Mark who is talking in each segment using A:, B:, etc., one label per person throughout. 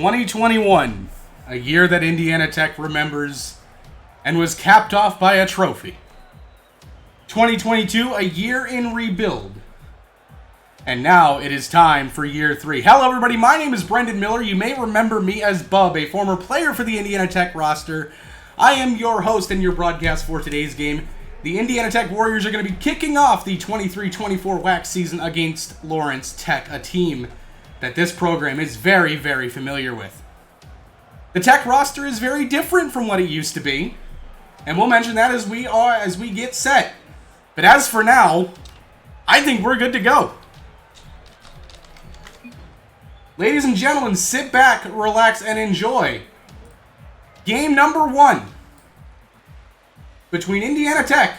A: 2021, a year that Indiana Tech remembers and was capped off by a trophy. 2022, a year in rebuild. And now it is time for year 3. Hello everybody, my name is Brendan Miller. You may remember me as Bub, a former player for the Indiana Tech roster. I am your host and your broadcast for today's game. The Indiana Tech Warriors are going to be kicking off the 23-24 WHAC season against Lawrence Tech, a team that this program is very, very familiar with. The Tech roster is very different from what it used to be, and we'll mention that as we get set. But as for now, I think we're good to go. Ladies and gentlemen, sit back, relax, and enjoy. Game number 1 between Indiana Tech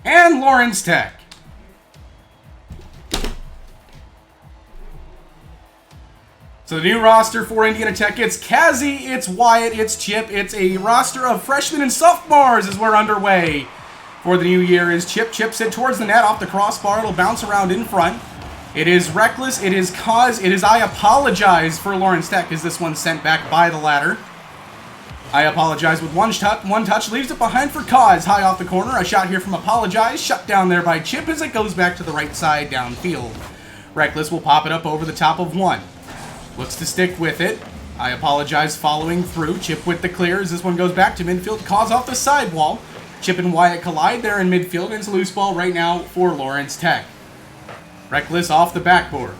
A: and Lawrence Tech. So the new roster for Indiana Tech, it's Kazi, it's Wyatt, it's Chip. It's a roster of freshmen and sophomores as we're underway for the new year. Is Chip chips it towards the net off the crossbar. It'll bounce around in front. It is Reckless, it is Kaz, it is I Apologize for Lawrence Tech as this one's sent back by the ladder. I Apologize with one touch, leaves it behind for Kaz, high off the corner. A shot here from Apologize, shut down there by Chip as it goes back to the right side downfield. Reckless will pop it up over the top of one. Looks to stick with it. I Apologize following through. Chip with the clear as this one goes back to midfield. Kaz off the sidewall. Chip and Wyatt collide there in midfield, and it's a loose ball right now for Lawrence Tech. Reckless off the backboard.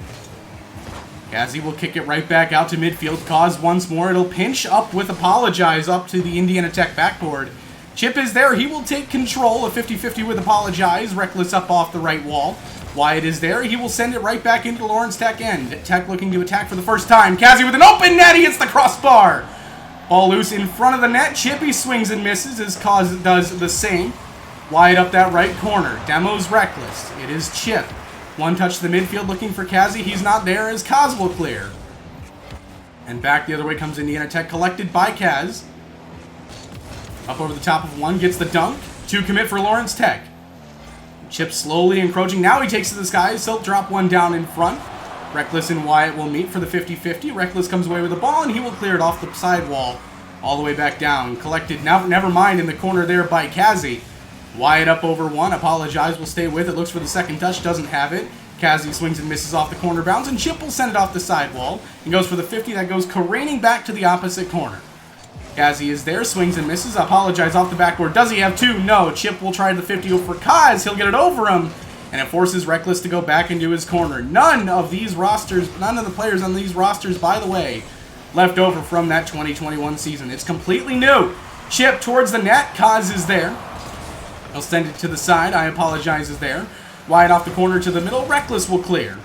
A: Kazi will kick it right back out to midfield. Kaz once more. It'll pinch up with Apologize up to the Indiana Tech backboard. Chip is there. He will take control. A 50-50 with Apologize. Reckless up off the right wall. Wyatt is there. He will send it right back into Lawrence Tech end. Tech looking to attack for the first time. Kazi with an open net. He hits the crossbar. Ball loose in front of the net. Chippy swings and misses as Kaz does the same. Wyatt up that right corner. Demo's Reckless. It is Chip. One touch to the midfield looking for Kazi. He's not there as Kaz will clear. And back the other way comes Indiana Tech, collected by Kaz. Up over the top of one. Gets the dunk. 2 commit for Lawrence Tech. Chip slowly encroaching. Now he takes to the skies. He'll drop one down in front. Reckless and Wyatt will meet for the 50-50. Reckless comes away with the ball, and he will clear it off the sidewall all the way back down. Collected, never mind, in the corner there by Kazi. Wyatt up over one. Apologize will stay with it. Looks for the second touch. Doesn't have it. Kazi swings and misses off the corner bounds, and Chip will send it off the sidewall. He goes for the 50. That goes careening back to the opposite corner. Kazi is there, swings and misses. Apologize off the backboard. Does he have 2? No. Chip will try the 50 for Kaz. He'll get it over him, and it forces Reckless to go back into his corner. None of the players on these rosters, by the way, left over from that 2021 season. It's completely new. Chip towards the net. Kaz is there. He'll send it to the side. I Apologize is there. Wyatt off the corner to the middle. Reckless will clear.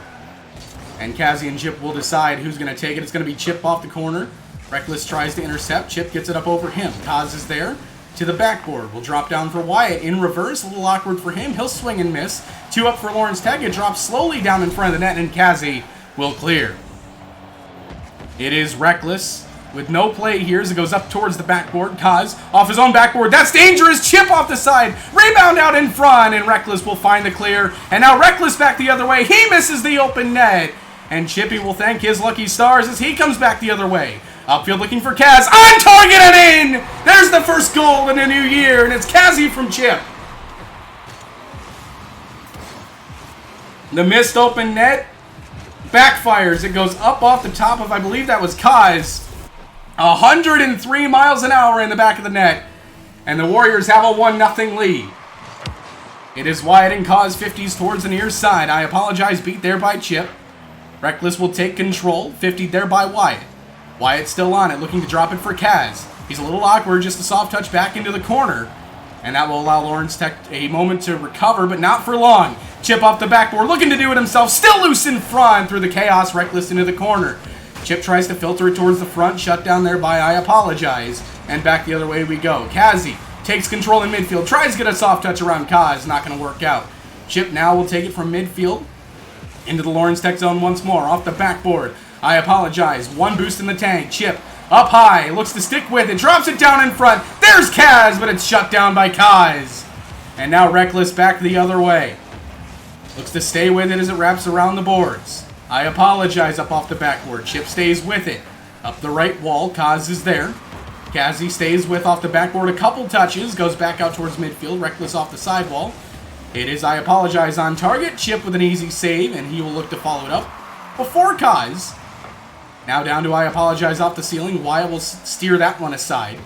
A: And Kazi and Chip will decide who's going to take it. It's going to be Chip off the corner. Reckless tries to intercept. Chip gets it up over him. Kaz is there to the backboard. Will drop down for Wyatt in reverse. A little awkward for him. He'll swing and miss. 2 up for Lawrence Tech. It drops slowly down in front of the net, and Kazi will clear. It is Reckless with no play here as it goes up towards the backboard. Kaz off his own backboard. That's dangerous. Chip off the side. Rebound out in front, and Reckless will find the clear. And now Reckless back the other way. He misses the open net. And Chippy will thank his lucky stars as he comes back the other way. Upfield looking for Kaz. On target and in! There's the first goal in the new year, and it's Kazi from Chip. The missed open net backfires. It goes up off the top of, I believe that was Kaz. 103 miles an hour in the back of the net. And the Warriors have a 1-0 lead. It is Wyatt and Kaz 50s towards the near side. I Apologize, beat there by Chip. Reckless will take control. 50 there by Wyatt. Wyatt still on it, looking to drop it for Kaz. He's a little awkward, just a soft touch back into the corner. And that will allow Lawrence Tech a moment to recover, but not for long. Chip off the backboard, looking to do it himself. Still loose in front through the chaos. Reckless into the corner. Chip tries to filter it towards the front, shut down there by I Apologize. And back the other way we go. Kazi takes control in midfield, tries to get a soft touch around Kaz, not going to work out. Chip now will take it from midfield into the Lawrence Tech zone once more, off the backboard. I Apologize. One boost in the tank. Chip up high. Looks to stick with it. Drops it down in front. There's Kaz, but it's shut down by Kaz. And now Reckless back the other way. Looks to stay with it as it wraps around the boards. I Apologize up off the backboard. Chip stays with it. Up the right wall, Kaz is there. Kazi stays with off the backboard a couple touches, goes back out towards midfield, Reckless off the sidewall. It is I Apologize on target, Chip with an easy save, and he will look to follow it up before Kaz. Now down to I Apologize off the ceiling, Wyatt will steer that one aside.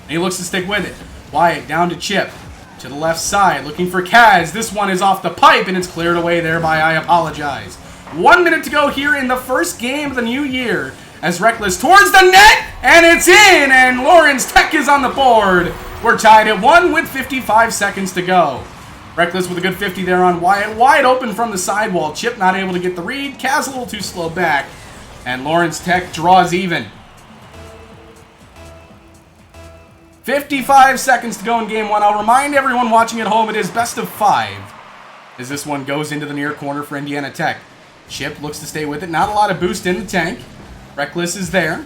A: And he looks to stick with it. Wyatt down to Chip, to the left side, looking for Kaz. This one is off the pipe, and it's cleared away there by I Apologize. 1 minute to go here in the first game of the new year. As Reckless towards the net, and it's in, and Lawrence Tech is on the board. We're tied at 1 with 55 seconds to go. Reckless with a good 50 there on Wyatt. Wide open from the sidewall. Chip not able to get the read. Kaz a little too slow back. And Lawrence Tech draws even. 55 seconds to go in game 1. I'll remind everyone watching at home it is best of 5. As this one goes into the near corner for Indiana Tech. Chip looks to stay with it. Not a lot of boost in the tank. Reckless is there.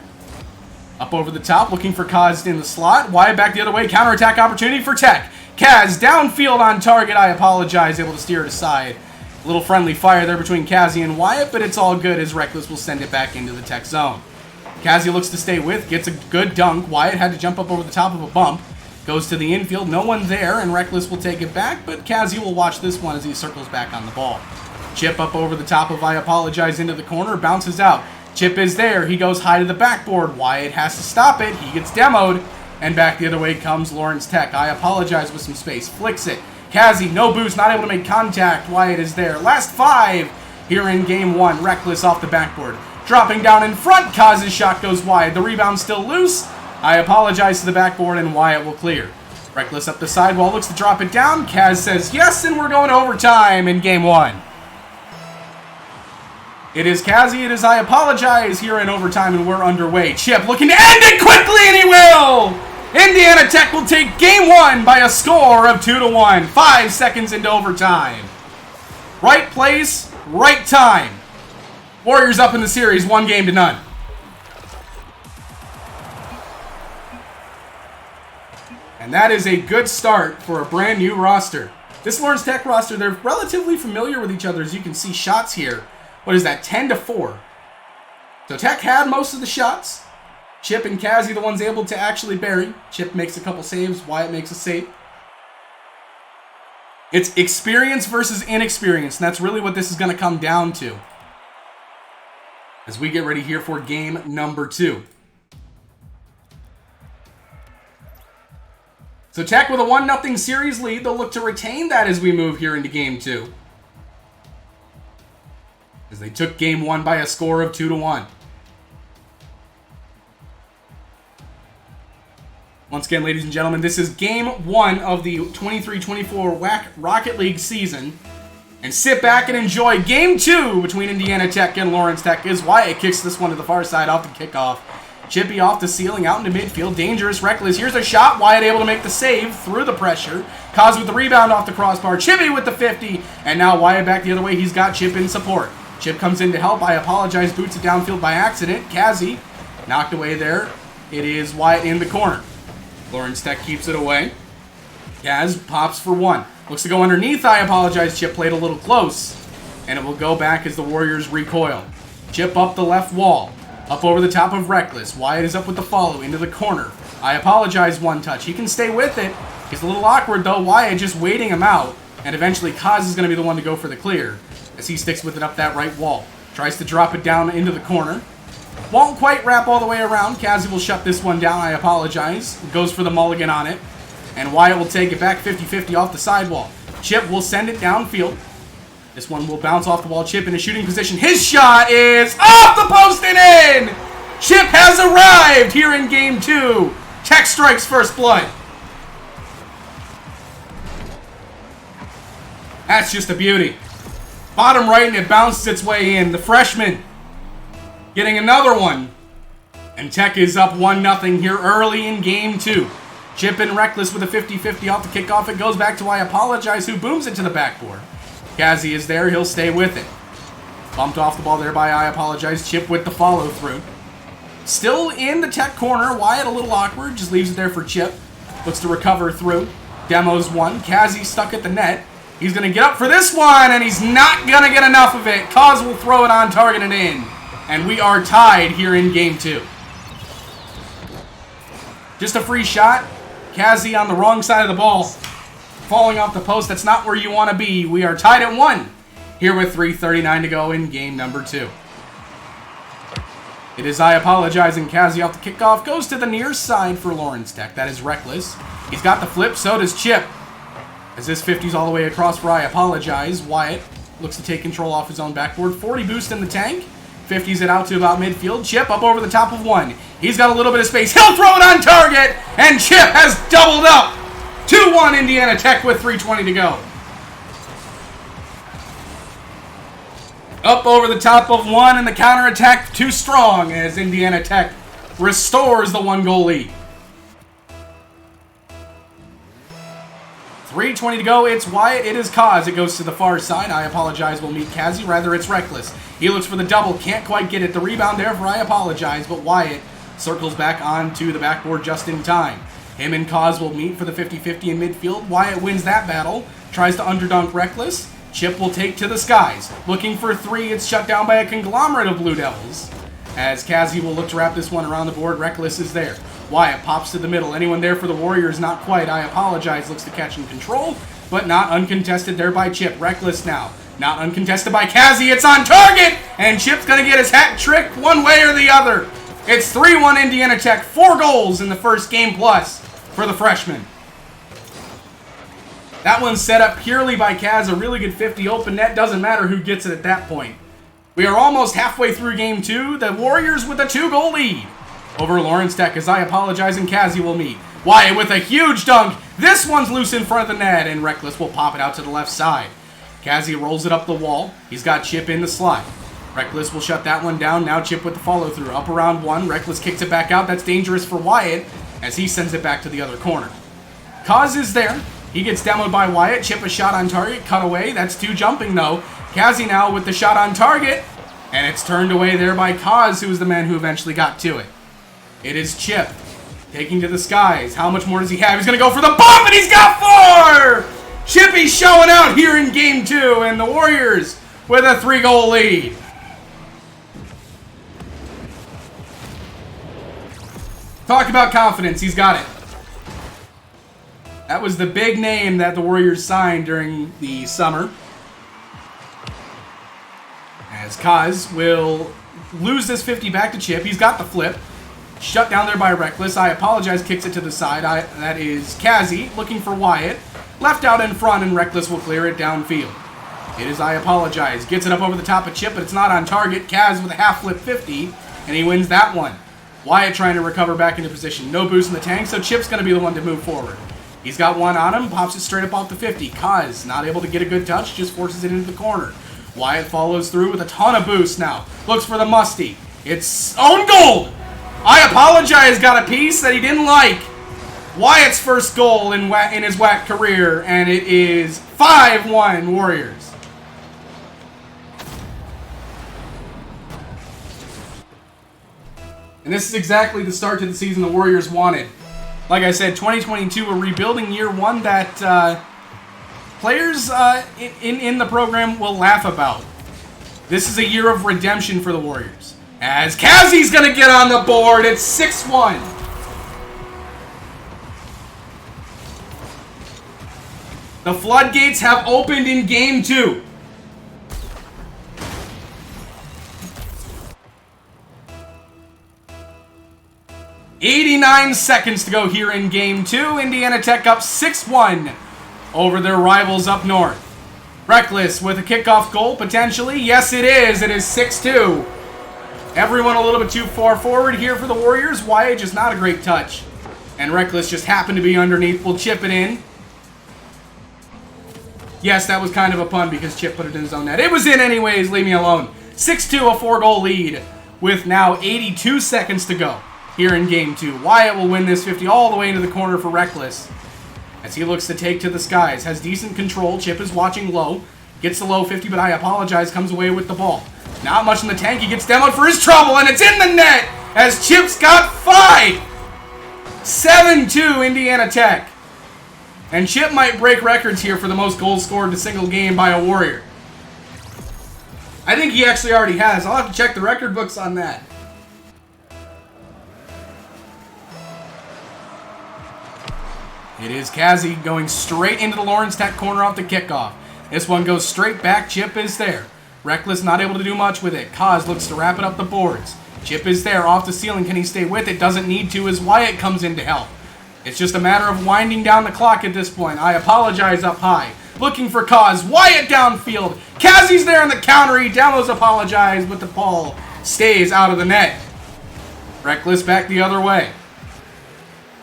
A: Up over the top, looking for Kaz in the slot. Wyatt back the other way. Counterattack opportunity for Tech. Kaz downfield on target. I Apologize. Able to steer it aside. A little friendly fire there between Kazi and Wyatt, but it's all good as Reckless will send it back into the Tech zone. Kazi looks to stay with. Gets a good dunk. Wyatt had to jump up over the top of a bump. Goes to the infield. No one there, and Reckless will take it back, but Kazi will watch this one as he circles back on the ball. Chip up over the top of I Apologize into the corner. Bounces out. Chip is there. He goes high to the backboard. Wyatt has to stop it. He gets demoed. And back the other way comes Lawrence Tech. I Apologize with some space. Flicks it. Kazi, no boost. Not able to make contact. Wyatt is there. Last 5 here in game 1. Reckless off the backboard. Dropping down in front. Kaz's shot goes wide. The rebound still loose. I Apologize to the backboard and Wyatt will clear. Reckless up the sidewall. Looks to drop it down. Kaz says yes, and we're going to overtime in game 1. It is Kazi, it is I Apologize here in overtime, and we're underway. Chip looking to end it quickly, and he will! Indiana Tech will take game 1 by a score of 2-1. 5 seconds into overtime. Right place, right time. Warriors up in the series, 1-0. And that is a good start for a brand new roster. This Lawrence Tech roster, they're relatively familiar with each other, as you can see shots here. What is that, 10-4? So Tech had most of the shots. Chip and Kazi, the ones able to actually bury. Chip makes a couple saves. Wyatt makes a save. It's experience versus inexperience, and that's really what this is going to come down to. As we get ready here for game number 2. So Tech with a 1-0 series lead. They'll look to retain that as we move here into game 2. As they took game 1 by a score of 2-1. Once again, ladies and gentlemen, this is game 1 of the 23-24 WHAC Rocket League season. And sit back and enjoy game 2 between Indiana Tech and Lawrence Tech as Wyatt kicks this one to the far side off the kickoff. Chippy off the ceiling, out into midfield. Dangerous, Reckless. Here's a shot. Wyatt able to make the save through the pressure. Kaz with the rebound off the crossbar. Chippy with the 50. And now Wyatt back the other way. He's got Chip in support. Chip comes in to help. I Apologize. Boots it downfield by accident. Kazi knocked away there. It is Wyatt in the corner. Lawrence Tech keeps it away. Kaz pops for 1. Looks to go underneath. I Apologize. Chip played a little close. And it will go back as the Warriors recoil. Chip up the left wall. Up over the top of Reckless. Wyatt is up with the follow into the corner. I Apologize, 1 touch. He can stay with it. He's a little awkward though. Wyatt just waiting him out. And eventually Kaz is going to be the one to go for the clear. As he sticks with it up that right wall. Tries to drop it down into the corner. Won't quite wrap all the way around. Kazi will shut this one down. I Apologize. Goes for the mulligan on it. And Wyatt will take it back 50-50 off the sidewall. Chip will send it downfield. This one will bounce off the wall. Chip in a shooting position. His shot is off the post and in! Chip has arrived here in game 2. Tech strikes first blood. That's just a beauty. Bottom right, and it bounces its way in. The freshman getting another one. And Tech is up 1-0 here early in game 2. Chip and Reckless with a 50-50 off the kickoff. It goes back to I Apologize, who booms it to the backboard. Kazi is there. He'll stay with it. Bumped off the ball there by I Apologize. Chip with the follow-through. Still in the Tech corner. Wyatt a little awkward. Just leaves it there for Chip. Looks to recover through. Demos 1. Kazi stuck at the net. He's going to get up for this one, and he's not going to get enough of it. Kaz will throw it on target and in. And we are tied here in game 2. Just a free shot. Kazi on the wrong side of the ball. Falling off the post. That's not where you want to be. We are tied at 1. Here with 3:39 to go in game number 2. It is I Apologize, and Kazi off the kickoff. Goes to the near side for Lawrence Tech. That is Reckless. He's got the flip. So does Chip. As this 50's all the way across for I Apologize. Wyatt looks to take control off his own backboard. 40 boost in the tank. 50's it out to about midfield. Chip up over the top of 1. He's got a little bit of space. He'll throw it on target. And Chip has doubled up. 2-1 Indiana Tech with 3:20 to go. Up over the top of 1, and the counterattack too strong as Indiana Tech restores the 1-goal lead. 3:20 to go. It's Wyatt. It is Kaz. It goes to the far side. I Apologize will meet Kazi. Rather, it's Reckless. He looks for the double. Can't quite get it. The rebound there for I Apologize, but Wyatt circles back onto the backboard just in time. Him and Kaz will meet for the 50-50 in midfield. Wyatt wins that battle. Tries to underdunk Reckless. Chip will take to the skies. Looking for 3. It's shut down by a conglomerate of Blue Devils. As Kazi will look to wrap this one around the board. Reckless is there. Wyatt pops to the middle. Anyone there for the Warriors? Not quite. I Apologize. Looks to catch and control, but not uncontested there by Chip. Reckless now. Not uncontested by Kazi. It's on target, and Chip's going to get his hat trick one way or the other. It's 3-1 Indiana Tech. 4 goals in the first game plus for the freshman. That one's set up purely by Kaz. A really good 50 open net. Doesn't matter who gets it at that point. We are almost halfway through game 2. The Warriors with a 2-goal lead over Lawrence Tech, as I Apologize and Kazi will meet. Wyatt with a huge dunk. This one's loose in front of the net, and Reckless will pop it out to the left side. Kazi rolls it up the wall. He's got Chip in the slide. Reckless will shut that one down. Now Chip with the follow-through. Up around 1. Reckless kicks it back out. That's dangerous for Wyatt as he sends it back to the other corner. Kaz is there. He gets demoed by Wyatt. Chip a shot on target. Cut away. That's 2 jumping, though. Kazi now with the shot on target. And it's turned away there by Kaz, who was the man who eventually got to it. It is Chip taking to the skies. How much more does he have? He's going to go for the bump, and he's got 4! Chippy's showing out here in game 2, and the Warriors with a 3-goal lead. Talk about confidence. He's got it. That was the big name that the Warriors signed during the summer. As Kaz will lose this 50 back to Chip. He's got the flip. Shut down there by Reckless. I Apologize. Kicks it to the side. That is Kazi looking for Wyatt. Left out in front, and Reckless will clear it downfield. It is I Apologize. Gets it up over the top of Chip, but it's not on target. Kaz with a half flip 50, and he wins that one. Wyatt trying to recover back into position. No boost in the tank, so Chip's going to be the one to move forward. He's got one on him. Pops it straight up off the 50. Kaz not able to get a good touch. Just forces it into the corner. Wyatt follows through with a ton of boost now. Looks for the musty. It's own goal! I Apologize got a piece that he didn't like. Wyatt's first goal in his WHAC career, and it is 5-1 Warriors. And this is exactly the start to the season the Warriors wanted. Like I said, 2022, a rebuilding year, one that players in the program will laugh about. This is a year of redemption for the Warriors. As Kazi's going to get on the board, it's 6-1. The floodgates have opened in game 2. "89 seconds to go here in game 2. Indiana Tech up 6-1 over their rivals up north. Reckless with a kickoff goal, potentially. Yes, it is. It is 6-2. Everyone a little bit too far forward here for the Warriors. Wyatt just not a great touch. And Reckless just happened to be underneath. We'll chip it in. Yes, that was kind of a pun because Chip put it in his own net. It was in anyways. Leave me alone. 6-2, a 4-goal lead with now 82 seconds to go here in game 2. Wyatt will win this 50 all the way into the corner for Reckless as he looks to take to the skies. Has decent control. Chip is watching low. Gets the low 50, but I Apologize comes away with the ball. Not much in the tank. He gets demoed for his trouble, and it's in the net as Chip's got 5. 7-2 Indiana Tech. And Chip might break records here for the most goals scored in a single game by a Warrior. I think he actually already has. I'll have to check the record books on that. It is Kazi going straight into the Lawrence Tech corner off the kickoff. This one goes straight back. Chip is there. Reckless not able to do much with it. Kaz looks to wrap it up the boards. Chip is there off the ceiling. Can he stay with it? Doesn't need to as Wyatt comes in to help. It's just a matter of winding down the clock at this point. I apologize up high. Looking for Kaz. Wyatt downfield. Kazi's there on the counter. He downloads apologize, but the ball stays out of the net. Reckless back the other way.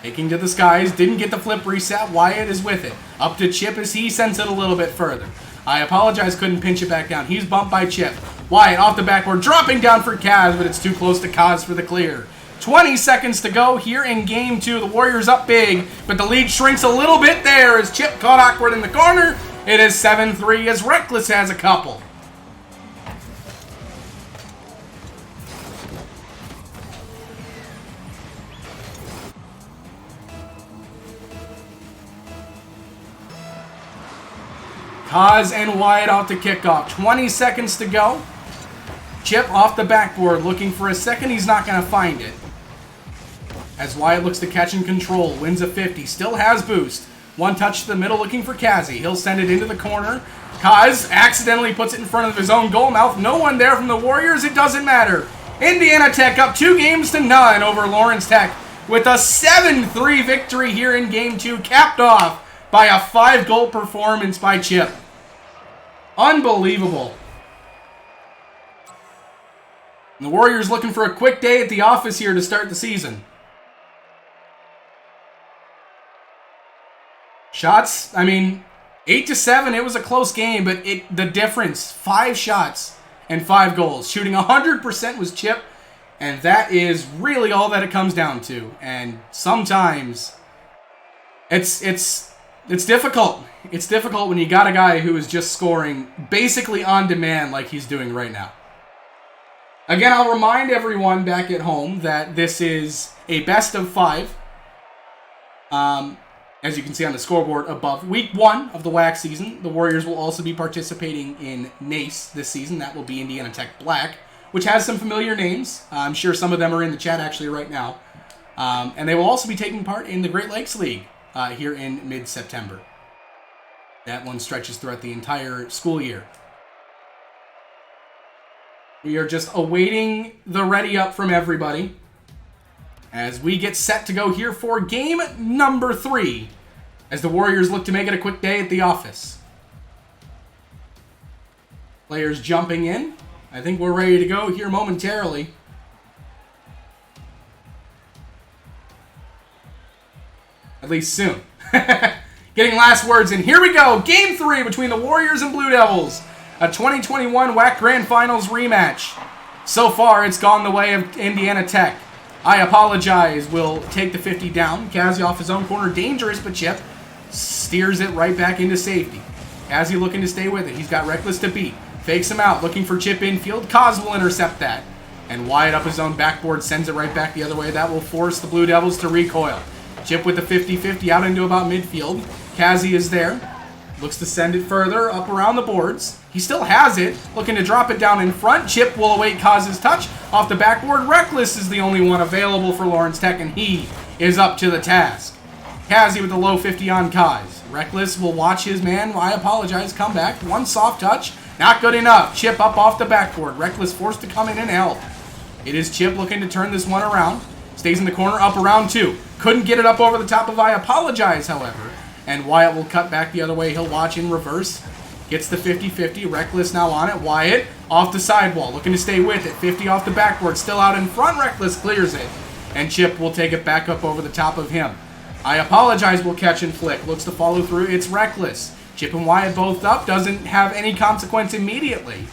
A: Taking to the skies. Didn't get the flip reset. Wyatt is with it. Up to Chip as he sends it a little bit further. I apologize. Couldn't pinch it back down. He's bumped by Chip. Wyatt off the backboard. Dropping down for Kaz, but it's too close to Kaz for the clear. 20 seconds to go here in game 2. The Warriors up big, but the lead shrinks a little bit there as Chip caught awkward in the corner. It is 7-3 as Reckless has a couple. Kaz and Wyatt off the kickoff. 20 seconds to go. Chip off the backboard looking for a second. He's not going to find it. As Wyatt looks to catch and control. Wins a 50. Still has boost. One touch to the middle looking for Kazi. He'll send it into the corner. Kaz accidentally puts it in front of his own goal mouth. No one there from the Warriors. It doesn't matter. Indiana Tech up 2-0 over Lawrence Tech with a 7-3 victory here in game 2. Capped off by a 5-goal performance by Chip. Unbelievable. And the Warriors looking for a quick day at the office here to start the season. Shots, I mean, 8-7, it was a close game, but the difference, 5 shots and 5 goals. Shooting 100% was Chip, and that is really all that it comes down to. And sometimes it's difficult. It's difficult when you got a guy who is just scoring basically on demand like he's doing right now. Again, I'll remind everyone back at home that this is a best of 5. As you can see on the scoreboard above, week 1 of the WHAC season. The Warriors will also be participating in NACE this season. That will be Indiana Tech Black, which has some familiar names. I'm sure some of them are in the chat actually right now. And they will also be taking part in the Great Lakes League here in mid-September. That one stretches throughout the entire school year. We are just awaiting the ready up from everybody as we get set to go here for game number 3 as the Warriors look to make it a quick day at the office. Players jumping in. I think we're ready to go here momentarily. At least soon. Getting last words in. Here we go. Game 3 between the Warriors and Blue Devils. A 2021 WHAC Grand Finals rematch. So far, it's gone the way of Indiana Tech. I apologize. Will take the 50 down. Kazi off his own corner. Dangerous, but Chip steers it right back into safety. Kazi looking to stay with it. He's got Reckless to beat. Fakes him out. Looking for Chip infield. Kaz will intercept that. And Wyatt up his own backboard sends it right back the other way. That will force the Blue Devils to recoil. Chip with the 50-50 out into about midfield. Kazi is there. Looks to send it further up around the boards. He still has it. Looking to drop it down in front. Chip will await Kaz's touch. Off the backboard, Reckless is the only one available for Lawrence Tech, and he is up to the task. Kazi with the low 50 on Kaz. Reckless will watch his man. I apologize. Come back. One soft touch. Not good enough. Chip up off the backboard. Reckless forced to come in and help. It is Chip looking to turn this one around. Stays in the corner. Up around 2. Couldn't get it up over the top of I apologize, however. And Wyatt will cut back the other way. He'll watch in reverse. Gets the 50-50. Reckless now on it. Wyatt off the sidewall. Looking to stay with it. 50 off the backboard. Still out in front. Reckless clears it. And Chip will take it back up over the top of him. I apologize will catch and flick. Looks to follow through. It's Reckless. Chip and Wyatt both up. Doesn't have any consequence immediately.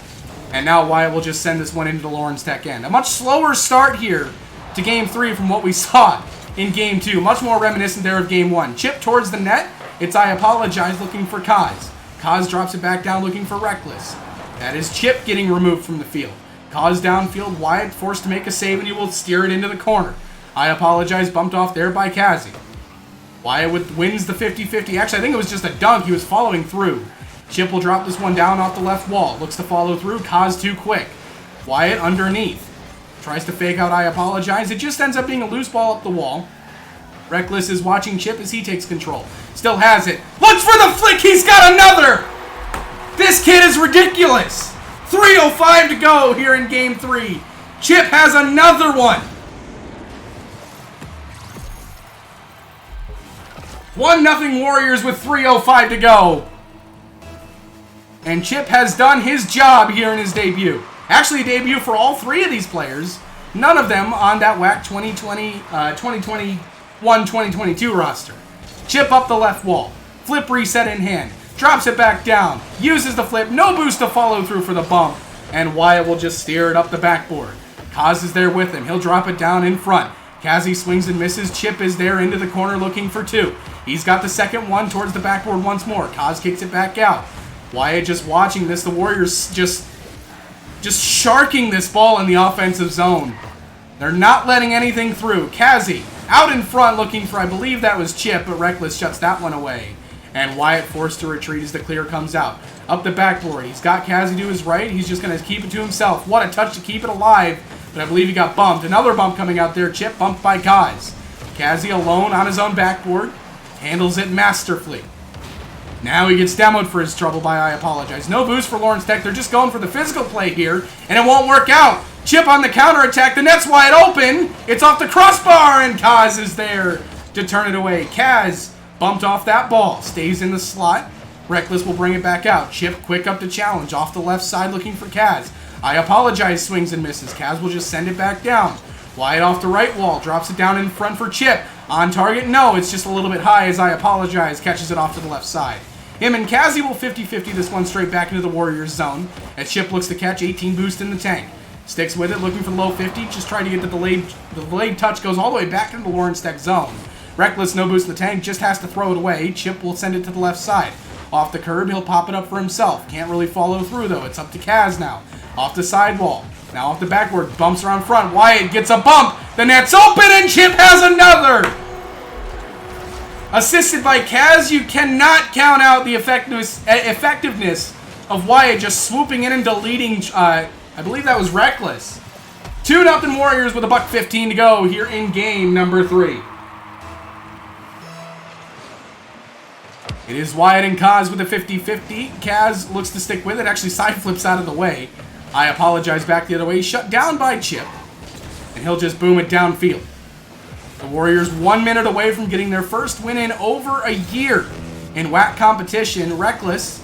A: And now Wyatt will just send this one into the Lawrence Tech end. A much slower start here to Game 3 from what we saw in Game 2. Much more reminiscent there of Game 1. Chip towards the net. It's I apologize looking for Kaz. Kaz drops it back down looking for Reckless. That is Chip getting removed from the field. Kaz downfield. Wyatt forced to make a save and he will steer it into the corner. I apologize bumped off there by Kazi. Wyatt wins the 50-50. Actually, I think it was just a dunk. He was following through. Chip will drop this one down off the left wall. Looks to follow through. Kaz too quick. Wyatt underneath. Tries to fake out I apologize. It just ends up being a loose ball up the wall. Reckless is watching Chip as he takes control. Still has it. Looks for the flick. He's got another. This kid is ridiculous. 3:05 to go here in Game 3. Chip has another one. 1-0 Warriors with 3:05 to go. And Chip has done his job here in his debut. Actually, a debut for all three of these players. None of them on that WHAC 2021-2022 roster. Chip up the left wall. Flip reset in hand. Drops it back down. Uses the flip. No boost to follow through for the bump. And Wyatt will just steer it up the backboard. Kaz is there with him. He'll drop it down in front. Kazi swings and misses. Chip is there into the corner looking for two. He's got the second one towards the backboard once more. Kaz kicks it back out. Wyatt just watching this. The Warriors just sharking this ball in the offensive zone. They're not letting anything through. Kazi out in front looking for, I believe that was Chip, but Reckless shuts that one away. And Wyatt forced to retreat as the clear comes out. Up the backboard. He's got Kazi to his right. He's just going to keep it to himself. What a touch to keep it alive. But I believe he got bumped. Another bump coming out there. Chip bumped by Kaz. Kazi alone on his own backboard. Handles it masterfully. Now he gets demoed for his trouble by I apologize. No boost for Lawrence Tech. They're just going for the physical play here. And it won't work out. Chip on the counterattack. The net's wide open. It's off the crossbar. And Kaz is there to turn it away. Kaz bumped off that ball. Stays in the slot. Reckless will bring it back out. Chip quick up to challenge. Off the left side looking for Kaz. I apologize swings and misses. Kaz will just send it back down. Wyatt off the right wall. Drops it down in front for Chip. On target? No, it's just a little bit high as I apologize. Catches it off to the left side. Him and Kazi will 50-50 this one straight back into the Warriors zone. As Chip looks to catch 18 boost in the tank. Sticks with it, looking for the low 50. Just trying to get the delayed touch. Goes all the way back into the Lawrence Tech zone. Reckless, no boost in the tank. Just has to throw it away. Chip will send it to the left side. Off the curb, he'll pop it up for himself. Can't really follow through, though. It's up to Kaz now. Off the sidewall. Now off the backward. Bumps around front. Wyatt gets a bump. The net's open, and Chip has another. Assisted by Kaz, you cannot count out the effectiveness of Wyatt just swooping in and deleting, I believe that was Reckless. 2-0 Warriors with $1:15 to go here in game number 3. It is Wyatt and Kaz with a 50-50. Kaz looks to stick with it. Actually side flips out of the way. I apologize back the other way. Shut down by Chip. And he'll just boom it downfield. The Warriors 1 minute away from getting their first win in over a year in WHAC competition. Reckless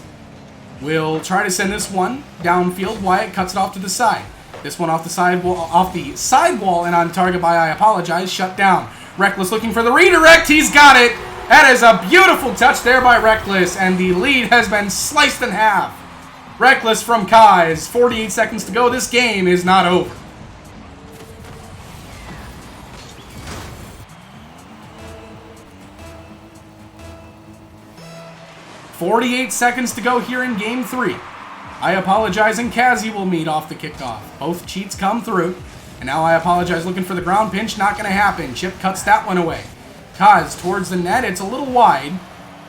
A: will try to send this one downfield. Wyatt cuts it off to the side. This one off the sidewall and on target by I apologize. Shut down. Reckless looking for the redirect. He's got it. That is a beautiful touch there by Reckless, and the lead has been sliced in half. Reckless from Kaz. 48 seconds to go. This game is not over. .48 seconds to go here in Game 3. I apologize and Kazi will meet off the kickoff. Both cheats come through. And now I apologize looking for the ground pinch. Not going to happen. Chip cuts that one away. Kaz towards the net. It's a little wide.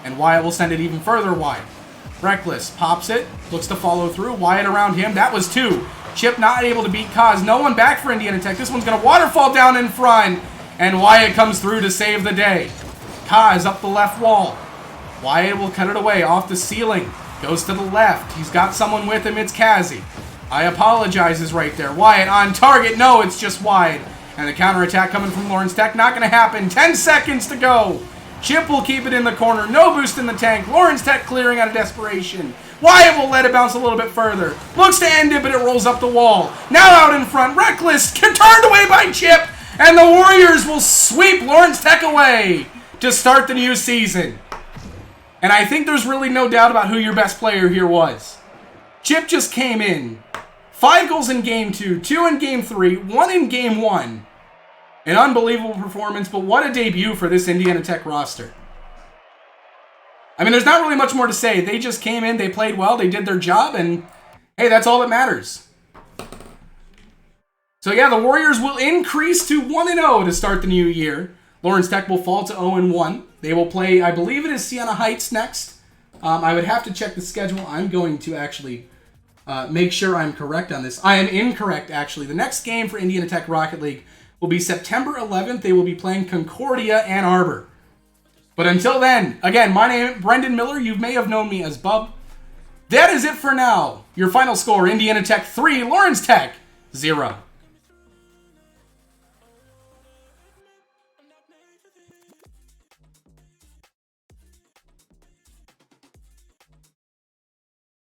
A: And Wyatt will send it even further wide. Reckless pops it. Looks to follow through. Wyatt around him. That was 2. Chip not able to beat Kaz. No one back for Indiana Tech. This one's going to waterfall down in front. And Wyatt comes through to save the day. Kaz up the left wall. Wyatt will cut it away off the ceiling. Goes to the left. He's got someone with him. It's Kazi. I apologize is right there. Wyatt on target. No, it's just wide. And the counterattack coming from Lawrence Tech. Not going to happen. 10 seconds to go. Chip will keep it in the corner. No boost in the tank. Lawrence Tech clearing out of desperation. Wyatt will let it bounce a little bit further. Looks to end it, but it rolls up the wall. Now out in front. Reckless. Turned away by Chip. And the Warriors will sweep Lawrence Tech away to start the new season. And I think there's really no doubt about who your best player here was. Chip just came in. 5 goals in Game 2, 2 in Game 3, 1 in Game 1. An unbelievable performance, but what a debut for this Indiana Tech roster. I mean, there's not really much more to say. They just came in, they played well, they did their job, and hey, that's all that matters. So yeah, the Warriors will increase to 1-0 to start the new year. Lawrence Tech will fall to 0-1. They will play, I believe it is Siena Heights next. I would have to check the schedule. I'm going to actually make sure I'm correct on this. I am incorrect, actually. The next game for Indiana Tech Rocket League will be September 11th. They will be playing Concordia Ann Arbor. But until then, again, my name is Brendan Miller. You may have known me as Bub. That is it for now. Your final score, Indiana Tech 3, Lawrence Tech 0.